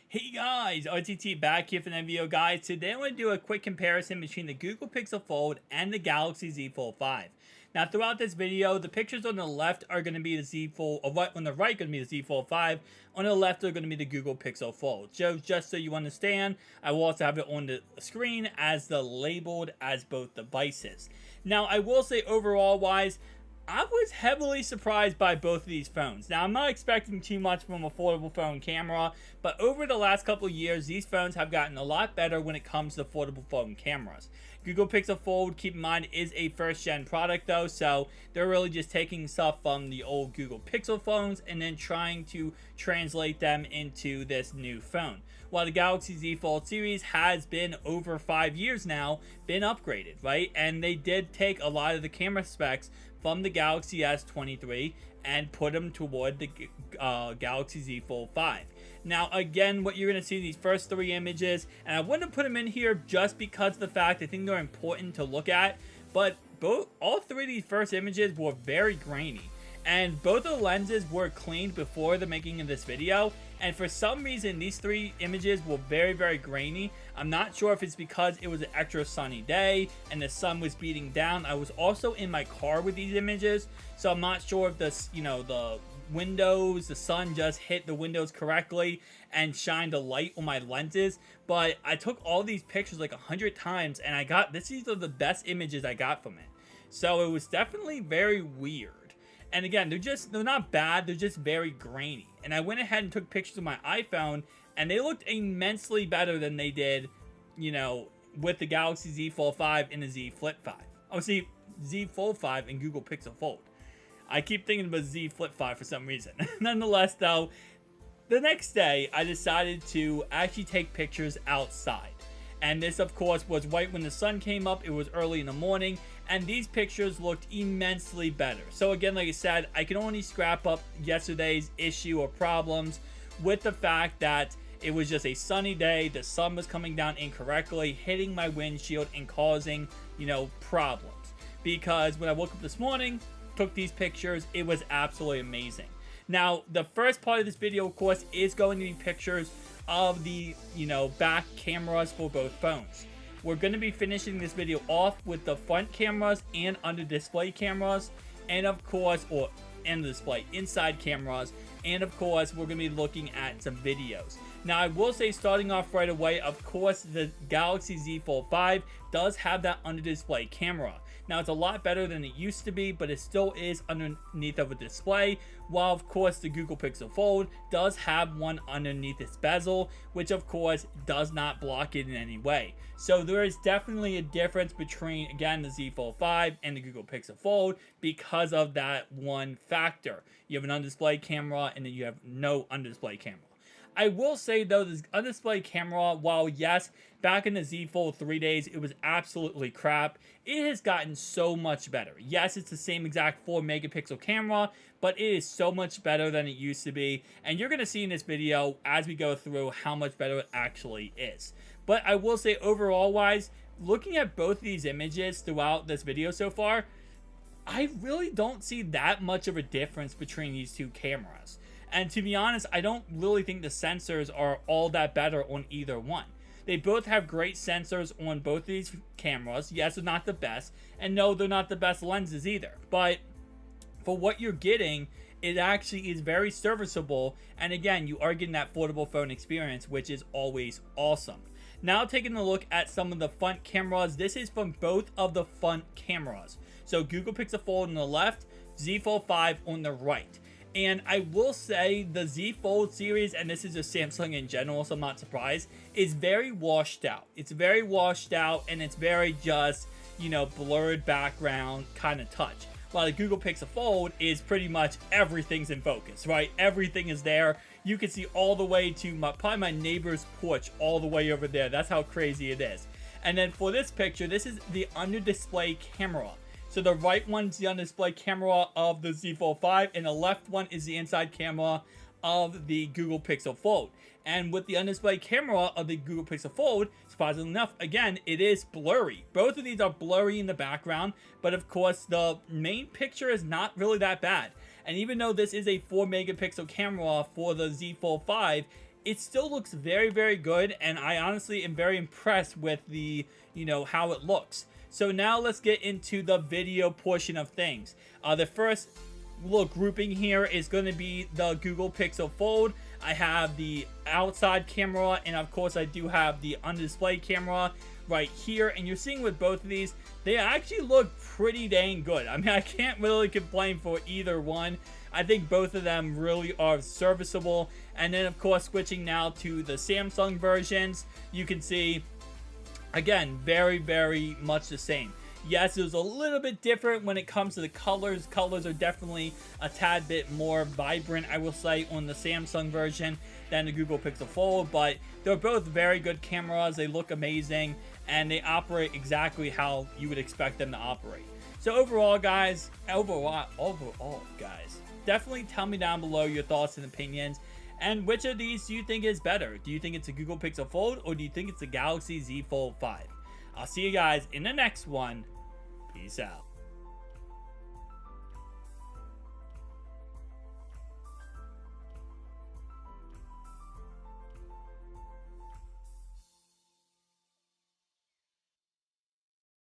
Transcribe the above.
Hey guys, RTT back here for the video, guys. Today I'm going to do a quick comparison between the Google Pixel Fold and the Galaxy Z Fold 5. Now throughout this video, the pictures on the left are going to be the Z Fold, or on the right going to be the Z Fold 5, on the left are going to be the Google Pixel Fold. Just so you understand, I will also have it on the screen as labeled as both devices. Now I will say overall wise, I was heavily surprised by both of these phones. Now, I'm not expecting too much from a foldable phone camera, but over the last couple of years, these phones have gotten a lot better when it comes to foldable phone cameras. Google Pixel Fold, keep in mind, is a first-gen product, though, so they're really just taking stuff from the old Google Pixel phones and then trying to translate them into this new phone. While the Galaxy Z Fold series has been over 5 years now, been upgraded, right? And they did take a lot of the camera specs from the Galaxy S23 and put them toward the Galaxy Z Fold 5. Now, again, what you're going to see these first three images, and I wouldn't put them in here just because of the fact I think they're important to look at, but all three of these first images were very grainy. And both of the lenses were cleaned before the making of this video, and for some reason these three images were very grainy. I'm not sure if it's because it was an extra sunny day and the sun was beating down. I was also in my car with these images, so I'm not sure if the windows, the sun just hit the windows correctly and shined a light on my lenses. But I took all these pictures like 100 times, and these are the best images I got from it. So it was definitely very weird. And again, they're not bad, they're just very grainy. And I went ahead and took pictures with my iPhone, and they looked immensely better than they did, with the Galaxy Z Fold 5 and the Z Flip 5. Oh, see, Z Fold 5 and Google Pixel Fold. I keep thinking about Z Flip 5 for some reason. Nonetheless, though, the next day, I decided to actually take pictures outside. And this, of course, was right when the sun came up. It was early in the morning, and these pictures looked immensely better. So again, like I said, I can only scrap up yesterday's issue or problems with the fact that it was just a sunny day. The sun was coming down incorrectly, hitting my windshield and causing, problems. Because when I woke up this morning, took these pictures, it was absolutely amazing. Now, the first part of this video, of course, is going to be pictures of the, back cameras for both phones. We're going to be finishing this video off with the front cameras and under display cameras, and of course, and the display inside cameras, and of course, we're going to be looking at some videos. Now, I will say, starting off right away, of course, the Galaxy Z Fold 5 does have that under display camera. Now, it's a lot better than it used to be, but it still is underneath of a display, while of course the Google Pixel Fold does have one underneath its bezel, which of course does not block it in any way. So there is definitely a difference between, again, the Z Fold 5 and the Google Pixel Fold because of that one factor. You have an under-display camera, and then you have no under-display camera. I will say, though, this under-display camera, while yes, back in the Z Fold 3 days, it was absolutely crap, it has gotten so much better. Yes, it's the same exact 4 megapixel camera, but it is so much better than it used to be, and you're going to see in this video, as we go through, how much better it actually is. But I will say, overall-wise, looking at both of these images throughout this video so far, I really don't see that much of a difference between these two cameras. And to be honest, I don't really think the sensors are all that better on either one. They both have great sensors on both of these cameras. Yes, they're not the best. And no, they're not the best lenses either. But for what you're getting, it actually is very serviceable. And again, you are getting that foldable phone experience, which is always awesome. Now, taking a look at some of the front cameras. This is from both of the front cameras. So Google Pixel Fold on the left, Z Fold 5 on the right. And I will say the Z Fold series, and this is just Samsung in general, so I'm not surprised, is very washed out. It's very washed out, and it's very just, blurred background kind of touch. While the Google Pixel Fold is pretty much everything's in focus, right? Everything is there. You can see all the way to probably my neighbor's porch all the way over there. That's how crazy it is. And then for this picture, this is the under display camera. So the right one's the on-display camera of the Z Fold 5, and the left one is the inside camera of the Google Pixel Fold. And with the on-display camera of the Google Pixel Fold, surprisingly enough, again, it is blurry. Both of these are blurry in the background, but of course, the main picture is not really that bad. And even though this is a 4 megapixel camera for the Z Fold 5, it still looks very, very good, and I honestly am very impressed with the, how it looks. So now let's get into the video portion of things. The first little grouping here is going to be the Google Pixel Fold. I have the outside camera, and of course I do have the on-display camera right here, and you're seeing with both of these, they actually look pretty dang good. I mean, I can't really complain for either one. I think both of them really are serviceable. And then of course, switching now to the Samsung versions, you can see, again, very, very much the same. Yes, it was a little bit different when it comes to the colors. Colors are definitely a tad bit more vibrant, I will say, on the Samsung version than the Google Pixel Fold, but they're both very good cameras. They look amazing, and they operate exactly how you would expect them to operate. So overall, guys, definitely tell me down below your thoughts and opinions. And which of these do you think is better? Do you think it's a Google Pixel Fold, or do you think it's the Galaxy Z Fold 5? I'll see you guys in the next one. Peace out.